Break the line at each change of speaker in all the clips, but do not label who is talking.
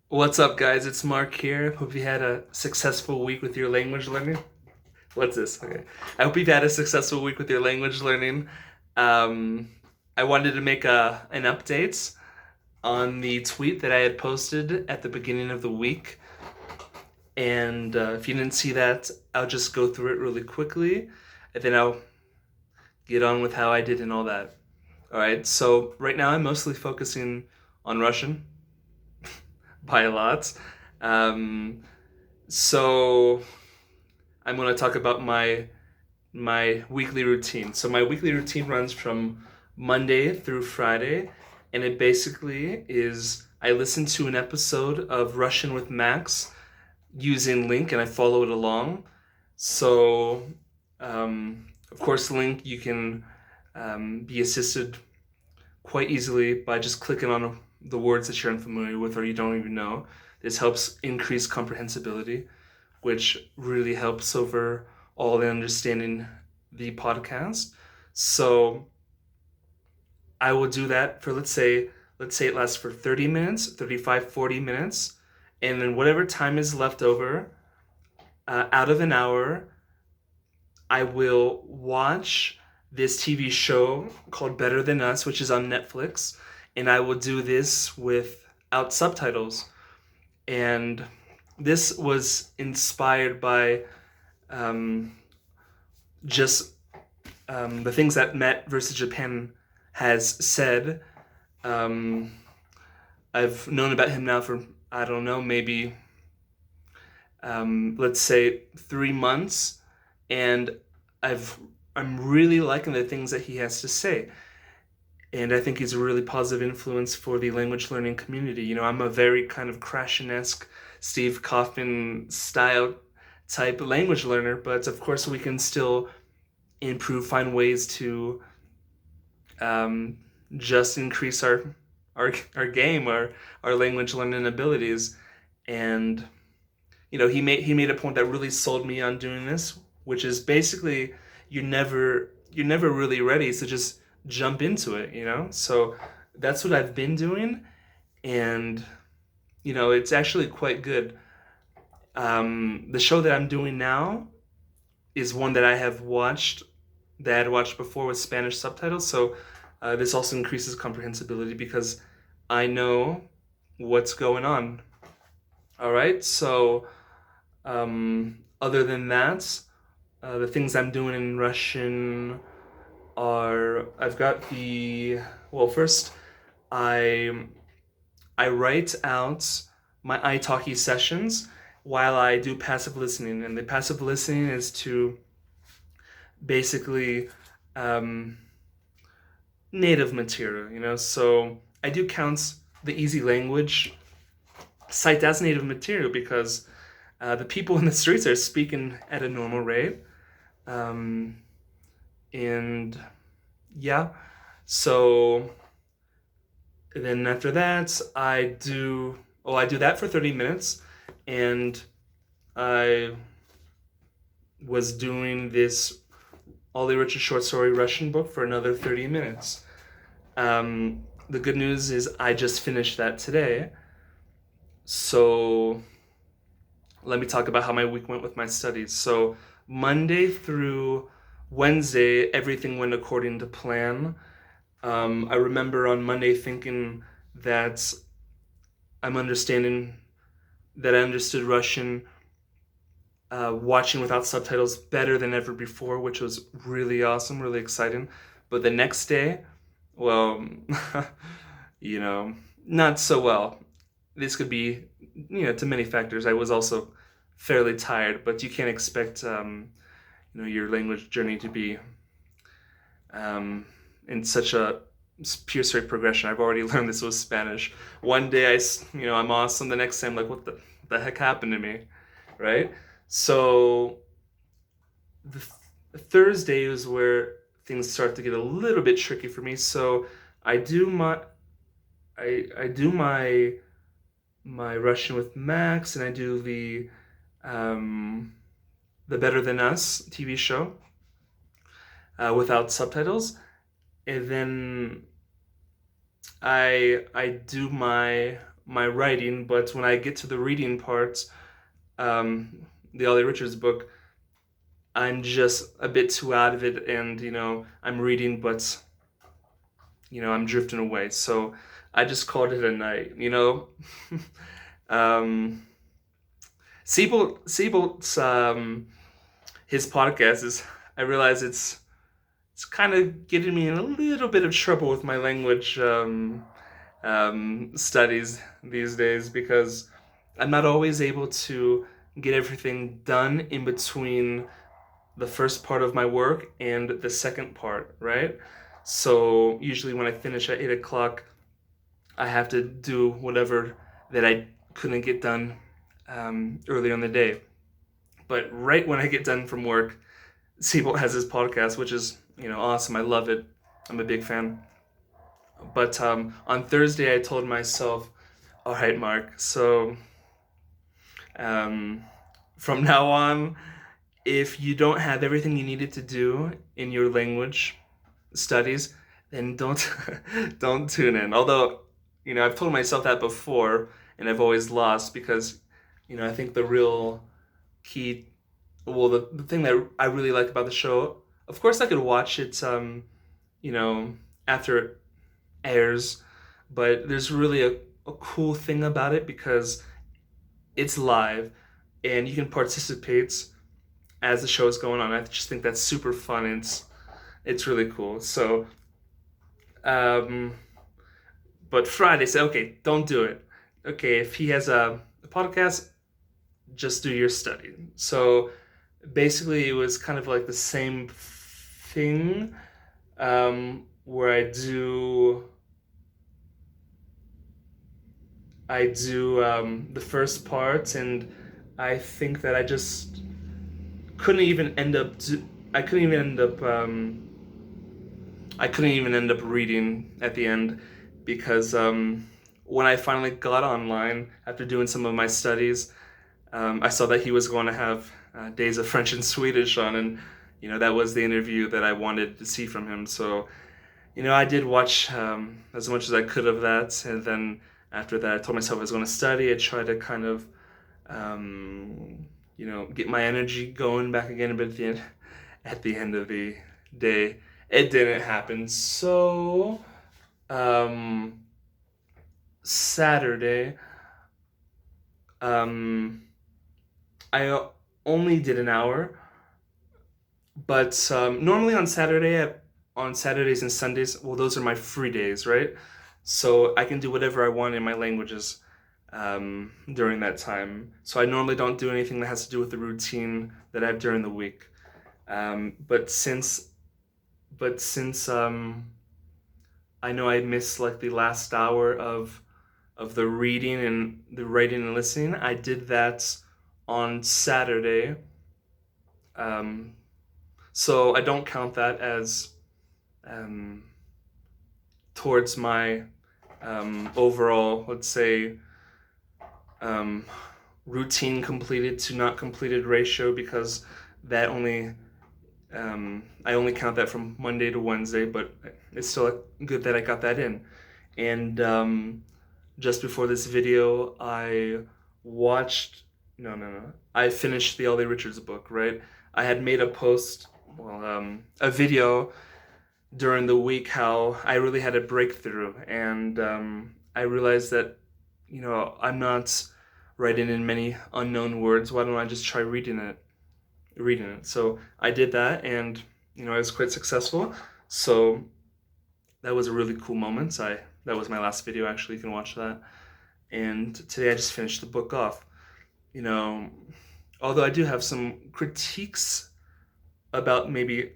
What's up, guys? It's Mark here. Hope you had a successful week with your language learning. What's this? Okay. I hope you've had a successful week with your language learning. Um, I wanted to make an update on the tweet that I had posted at the beginning of the week. And if you didn't see that, I'll just go through it really quickly, and then I'll get on with how I did and all that. All right. So right now, I'm mostly focusing on Russian by a lot. Um, so I'm going to talk about my weekly routine. So my weekly routine runs from Monday through Friday, and it basically is I listen to an episode of Russian with Max using Link, and I follow it along. So, of course, Link you can be assisted quite easily by just clicking on the words that you're unfamiliar with or you don't even know. This helps increase comprehensibility, which really helps over all in understanding the podcast. So I will do that for let's say it lasts for 30 minutes, 35, 40 minutes, and then whatever time is left over out of an hour, I will watch this TV show called Better Than Us, which is on Netflix, and I will do this without subtitles. And this was inspired by um, just the things that Met versus Japan has said. Um, I've known about him now for, I don't know, maybe let's say 3 months, and I've I'm really liking the things that he has to say, and I think he's a really positive influence for the language learning community. I'm a very kind of Krashen-esque, Steve Kaufman style type language learner, but of course we can still improve, find ways to um, just increase our game, our language learning abilities. And he made a point that really sold me on doing this, which is basically you're never really ready, so just jump into it. So that's what I've been doing, and it's actually quite good. The show that I'm doing now is one that I have watched that I had watched before with Spanish subtitles. So this also increases comprehensibility because I know what's going on. All right. So other than that, the things I'm doing in Russian are I've got the well. First, I I write out my italki sessions while I do passive listening, and the passive listening is to basically um, native material. So I do count the easy language site as native material because the people in the streets are speaking at a normal rate. Um, and yeah, so then after that, I do that for 30 minutes, and I was doing this Ollie Richard short story Russian book for another 30 minutes. The good news is I just finished that today. So let me talk about how my week went with my studies. So Monday through Wednesday, everything went according to plan. I remember on Monday thinking that I'm understanding that I understood Russian watching without subtitles better than ever before, which was really awesome, really exciting. But the next day, well, you know, not so well. This could be, to many factors. I was also fairly tired, but you can't expect, your language journey to be in such a pure straight progression. I've already learned this with Spanish. One day I'm awesome. The next day I'm like, what the heck happened to me, right? So the Thursday is where things start to get a little bit tricky for me. So I do my I do my Russian with Max, and I do um, the Better Than Us TV show without subtitles, and then I do my my writing, but when I get to the reading part, the Ollie Richards book, I'm just a bit too out of it, and I'm reading, but I'm drifting away. So I just called it a night. um, Seabolt's his podcast is. I realize it's kind of getting me in a little bit of trouble with my language studies these days, because I'm not always able to get everything done in between the first part of my work and the second part, right? So usually when I finish at 8 o'clock, I have to do whatever that I couldn't get done earlier in the day. But right when I get done from work, Seabolt has his podcast, which is awesome. I love it. I'm a big fan. But on Thursday, I told myself, all right, Mark, so from now on, if you don't have everything you needed to do in your language studies, then don't don't tune in. Although, I've told myself that before, and I've always lost, because, I think the real key, well, the thing that I really like about the show, of course, I could watch it, after it airs, but there's really a cool thing about it because it's live, and you can participate as the show is going on. I just think that's super fun, and it's really cool. So, but Friday said, okay, don't do it. Okay, if he has a podcast, just do your study. So basically, it was kind of like the same thing, where I do the first part, and I think that I just couldn't even end up. I couldn't even end up. I couldn't even end up reading at the end, because when I finally got online after doing some of my studies, I saw that he was going to have Days of French and Swedish on, and that was the interview that I wanted to see from him. So I did watch as much as I could of that, and then after that, I told myself I was going to study. I tried to kind of get my energy going back again, but at the end of the day, it didn't happen. So Saturday, I only did an hour, but normally on Saturdays and Sundays, well, those are my free days, right? So I can do whatever I want in my languages during that time. So I normally don't do anything that has to do with the routine that I have during the week. But since I know I missed like the last hour of the reading and the writing and listening, I did that on Saturday. So I don't count that as towards my overall, let's say, routine completed to not completed ratio, because that only I only count that from Monday to Wednesday, but it's still good that I got that in. And just before this video, I watched I finished the Ollie Richards book, right? I had made a post, a video during the week, how I really had a breakthrough, and I realized that I'm not writing in many unknown words. Why don't I just try reading it? So I did that, and I was quite successful. So that was a really cool moment. That was my last video, actually. You can watch that. And today I just finished the book off. Although I do have some critiques about maybe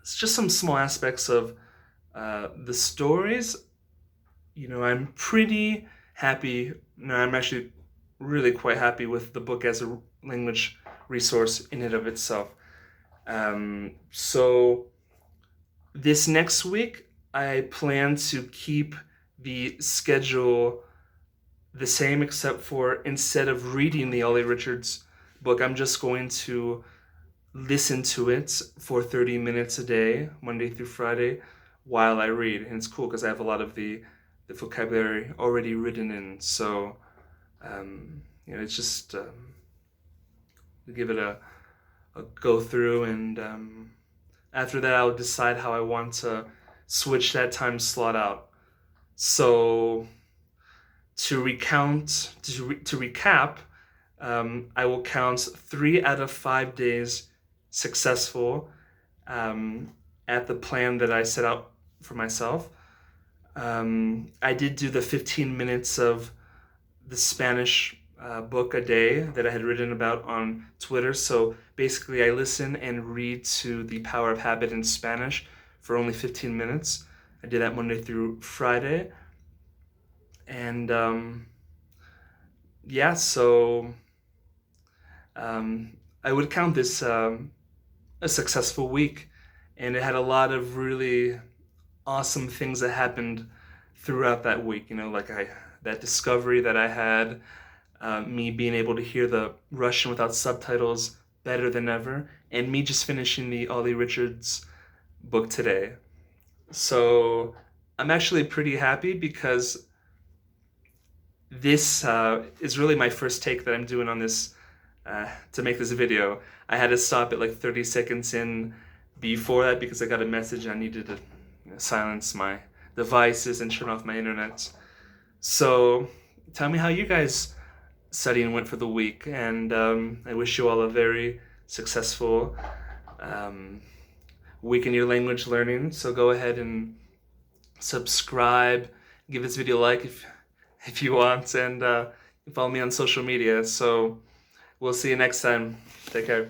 it's just some small aspects of the stories. I'm pretty happy. No, I'm actually really quite happy with the book as a language resource in and of itself. So this next week, I plan to keep the schedule the same, except for instead of reading the Ollie Richards book, I'm just going to listen to it for 30 minutes a day, Monday through Friday, while I read. And it's cool because I have a lot of the the vocabulary already written in. So, it's just give it a go through, and after that, I'll decide how I want to switch that time slot out. So, to recap, I will count 3 out of 5 days successful at the plan that I set out for myself. I did do the 15 minutes of the Spanish book a day that I had written about on Twitter. So basically, I listen and read to The Power of Habit in Spanish for only 15 minutes. I did that Monday through Friday. And so I would count this a successful week. And it had a lot of really awesome things that happened throughout that week. That discovery that I had, me being able to hear the Russian without subtitles better than ever, and me just finishing the Ollie Richards book today. So I'm actually pretty happy because this is really my first take that I'm doing on this to make this video. I had to stop it like 30 seconds in before that because I got a message and I needed to silence my devices and turn off my internet. So tell me how you guys studying went for the week, and I wish you all a very successful week in your language learning. So go ahead and subscribe, give this video a like if you want, and follow me on social media. So we'll see you next time. Take care.